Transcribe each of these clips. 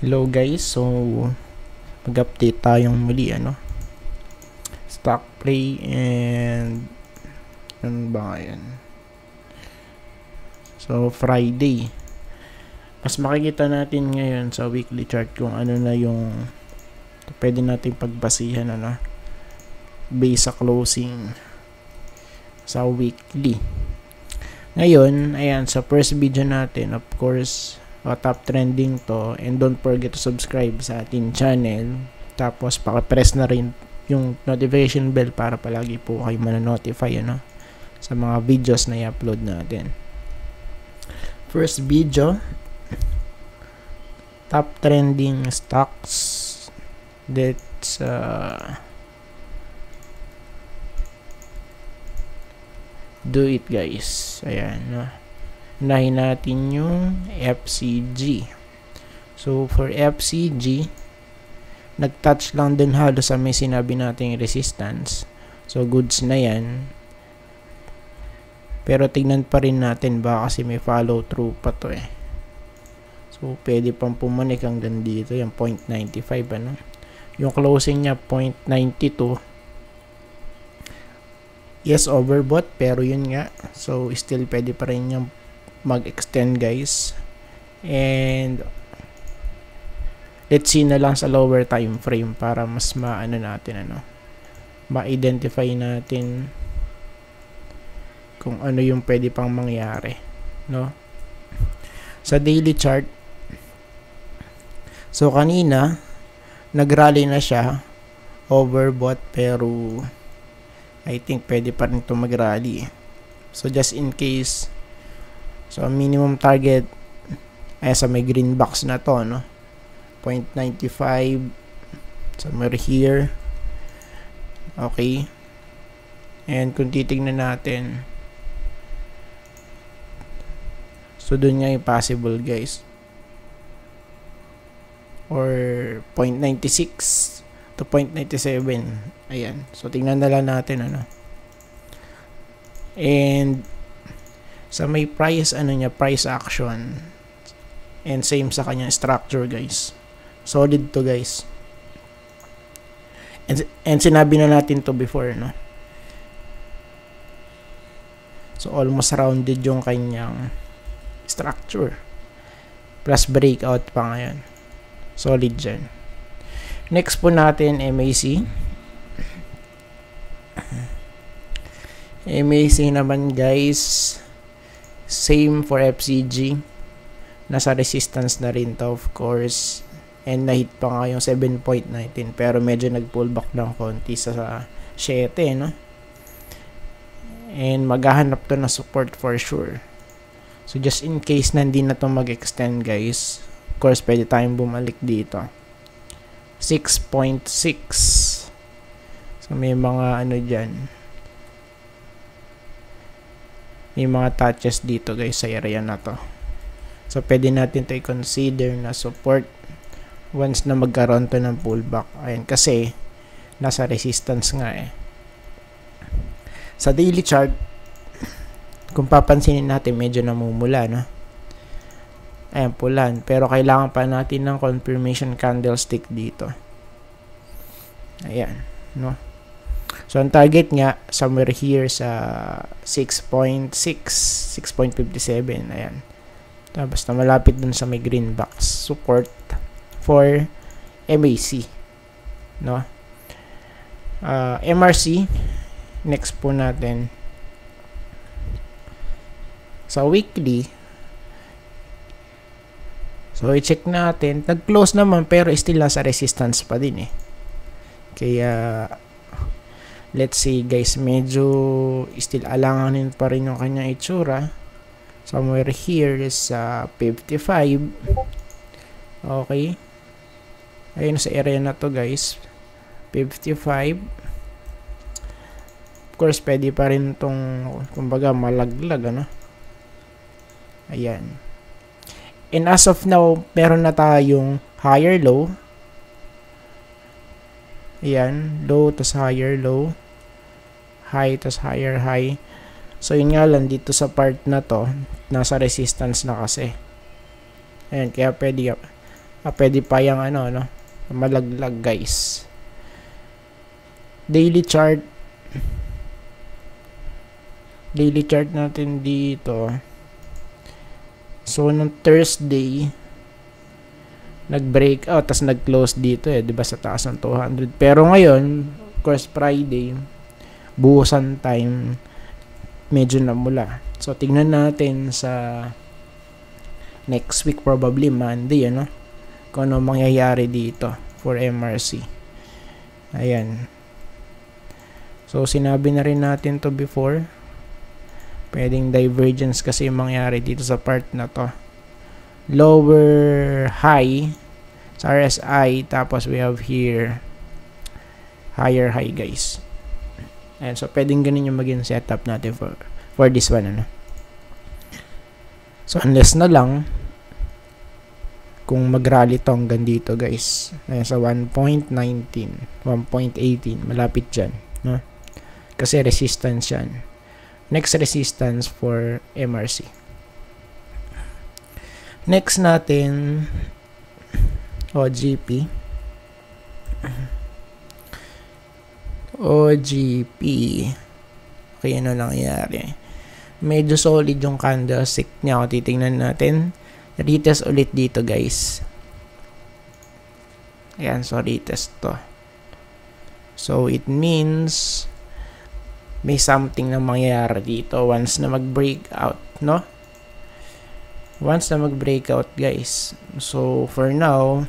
Hello guys, so mag-update tayong muli stock play and ano ba yan? So Friday. Mas makikita natin ngayon sa weekly chart kung ano na yung pwede nating pagbasihan based sa closing sa weekly. Ngayon, ayan, sa first video natin, of course, top trending to, and don't forget to subscribe sa ating channel, tapos paki-press na rin yung notification bell para palagi po kayo ma-notify sa mga videos na i-upload natin. First video, top trending stocks. That's do it guys. Ayan, unahin natin yung FCG. So for FCG, nag-touch lang din halos sa may sinabi nating resistance. So goods na yan. Pero tignan pa rin natin baka kasi may follow through pa to So pwede pang pumanik hanggang dito, yung 0.95 Yung closing niya 0.92. Yes, overbought, pero yun nga. So still pwede pa rin yung mag-extend guys, and let's see na lang sa lower time frame para mas ma-identify natin kung ano yung pwede pang mangyari sa daily chart. So kanina nagrally na siya, overbought, pero I think pwede pa rin ito mag-rally. So just in case, so minimum target ay sa may green box na to 0.95, somewhere here. Okay, and kung titignan natin, so dun nga yung possible guys, or 0.96 to 0.97. ayan, so tingnan na lang natin and sa may price price action, and same sa kanya structure guys, solid to guys, and sinabi na natin to before so almost rounded yung kanyang structure, plus breakout pa ngayon, solid dyan. Next po natin MAC. MAC naman guys, same for FCG, nasa resistance na rin to of course, and nahit pa nga yung 7.19, pero medyo nag-pull back ng konti sa 7 and maghahanap to na support for sure. So just in case na hindi na to mag-extend guys, of course pwede tayong bumalik dito 6.6. so may mga dyan, may mga touches dito guys sa area na to. So pwede natin to i-consider na support once na magkaroon to ng pullback. Ayan, kasi nasa resistance nga Sa daily chart, kung papansinin natin, medyo namumula ayan, pulan, pero kailangan pa natin ng confirmation candlestick dito. Ayan, so ang target nga somewhere here sa 6.6, 6.57. ayan, basta malapit dun sa may green box, support for MAC MRC. Next po natin sa weekly. So i-check natin, nag-close naman pero still nasa resistance pa din kaya let's see guys, medyo still alanganin pa rin yung kanyang itsura. Somewhere here is 55. Okay, ayun sa area na to guys, 55. Of course pwede pa rin itong kumbaga malaglag ayan, and as of now meron na tayong higher low. Ayan, low tas higher low, high tas higher high. So yun nga lang, dito sa part na to nasa resistance na kasi. Ayan, kaya pwede Pwede pa yung ano, no? Malaglag, guys. Daily chart. Daily chart natin dito. So, nung Thursday, nag-breakout, tas nag-close dito diba, sa taas ng 200. Pero ngayon, of course, Friday, buhusan time, medyo namula. So, tingnan natin sa next week, probably Monday, ano? Kung ano mangyayari dito for MRC. Ayan. So, sinabi na rin natin to before. Pwedeng divergence kasi yung mangyari dito sa part na to. Lower high sa RSI, tapos we have here higher high, guys. Ayan, so pwedeng ganun yung maging setup natin for this one, ano. So unless na lang kung mag-rally to hanggang dito, guys. Ayan, sa 1.19, 1.18, malapit dyan, no? Kasi resistance yan. Next resistance for MRC. Next natin, OGP. OGP. Okay, ano nangyari? Medyo solid yung candlestick niya. O, titingnan natin. Retest ulit dito, guys. Ayan, so retest to. So, it means may something na mangyayari dito once na mag-breakout, no? Once na mag-breakout, guys. So, for now,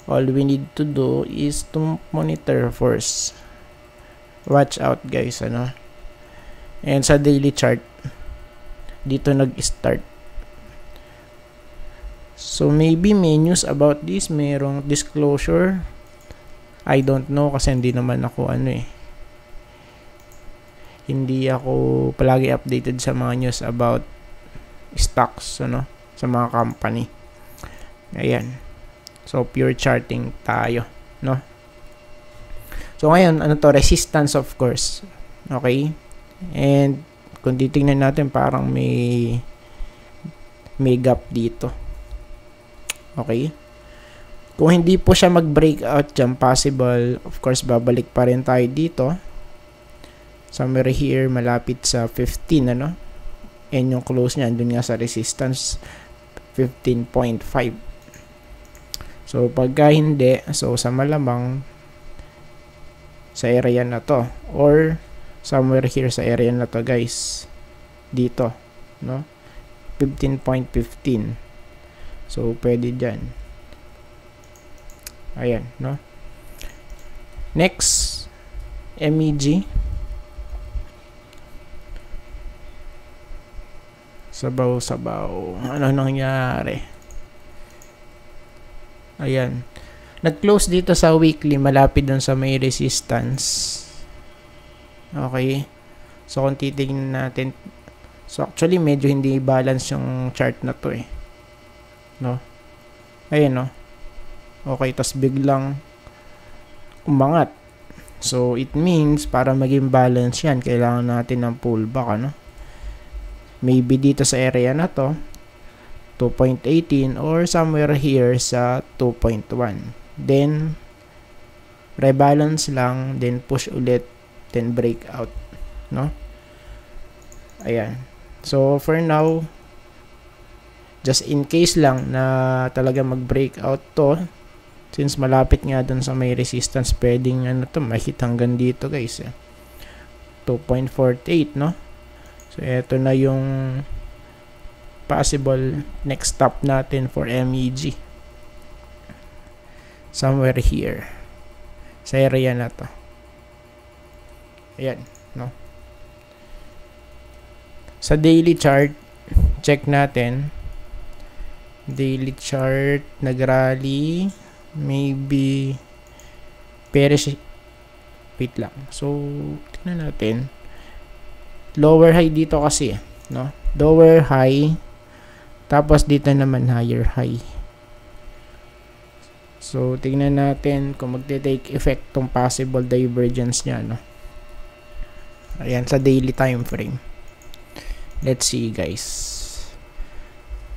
all we need to do is to monitor first. Watch out, guys, ano? And sa daily chart, dito nag-start. So, maybe may news about this. Mayroong disclosure. I don't know kasi hindi naman ako, hindi ako palagi updated sa mga news about stocks, ano, sa mga company. Ayan. So, pure charting tayo, no? So, ngayon, ano to? Resistance, of course. Okay? And, kung titingnan natin, parang may gap dito. Okay? Kung hindi po siya mag-breakout dyan, possible, of course, babalik pa rin tayo dito. Somewhere here, malapit sa 15, ano? And yung close niya, dun nga sa resistance, 15.5. So, pagka hindi, so sa malamang, sa area na to. Or, somewhere here sa area na to, guys. Dito, no? 15.15. So, pwede dyan. Ayan, no? Next, MEG. Sabaw-sabaw. Ano nangyari? Ayan. Nag-close dito sa weekly. Malapit dun sa may resistance. Okay. So, kung titignan natin. So, actually, medyo hindi balance yung chart na to eh. No? Ayan, no? Okay. Tas biglang umangat. So, it means, para maging balance yan, kailangan natin ng pullback, ano? Maybe dito sa area na to, 2.18 or somewhere here sa 2.1. Then, rebalance lang, then push ulit, then breakout, no? Ayan. So, for now, just in case lang na talaga mag-breakout to, since malapit nga dun sa may resistance, pwedeng ano to, mahit hanggang dito, guys. 2.48, no? So, eto na yung possible next stop natin for MEG. Somewhere here. Sa area na to. Ayan, no? Sa daily chart, check natin. Daily chart, nag-rally. Maybe, bearish. Wait lang. So, tingnan natin. Lower high dito kasi, no? Lower high, tapos dito naman higher high. So, tingnan natin kung magte-take effect tong possible divergence niya, no? Ayan, sa daily time frame. Let's see, guys.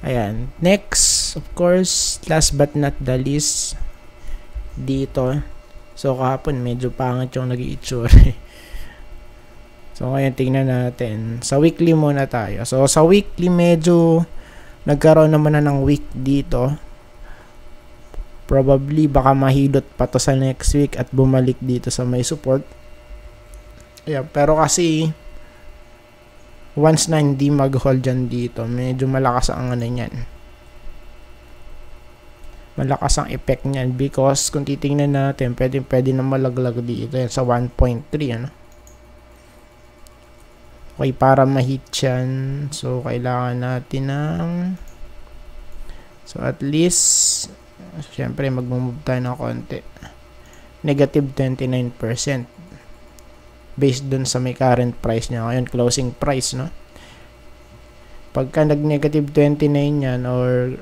Ayan. Next, of course, last but not the least, dito. So, kahapon, medyo pangit yung nag-i-itsura. So, ngayon, tingnan natin. Sa weekly muna tayo. So, sa weekly, medyo nagkaroon naman na ng week dito. Probably, baka mahilot pa to sa next week at bumalik dito sa may support. Ayan. Pero kasi, once na hindi mag-hold dyan dito, medyo malakas ang ano niyan. Malakas ang effect niyan because kung titingnan natin, pwede na malaglag dito yan sa 1.3, ano? Okay, para ma-hit yan, so kailangan natin ng at least syempre mag-move tayo ng konti. Negative 29%. Based dun sa may current price niya ngayon, closing price, no? Pagka nag-negative 29 yan, or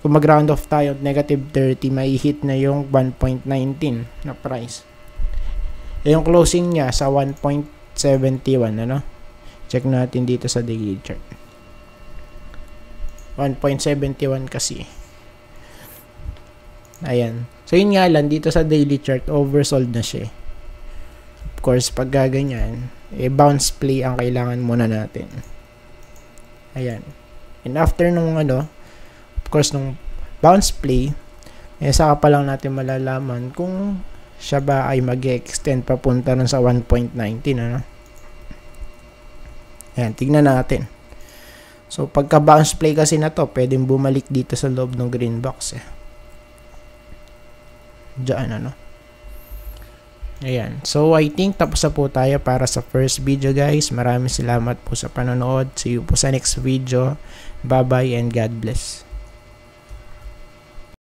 kung mag-round off tayo at negative 30, may hit na yung 1.19 na price. Yung closing niya sa 1.71, ano? Check natin dito sa daily chart. 1.71 kasi. Ayan. So, yun nga lang, dito sa daily chart, oversold na siya. Of course, pag gaganyan, bounce play ang kailangan muna natin. Ayan. And after nung of course, nung bounce play, saka pa lang natin malalaman kung siya ba ay mag-extend papunta nun sa 1.19, ano? Ayan, tignan natin. So, pagka bounce play kasi na to, pwedeng bumalik dito sa loob ng green box, Diyan, ano? Ayan. So, I think tapos na po tayo para sa first video, guys. Maraming salamat po sa panonood. See you po sa next video. Bye-bye and God bless.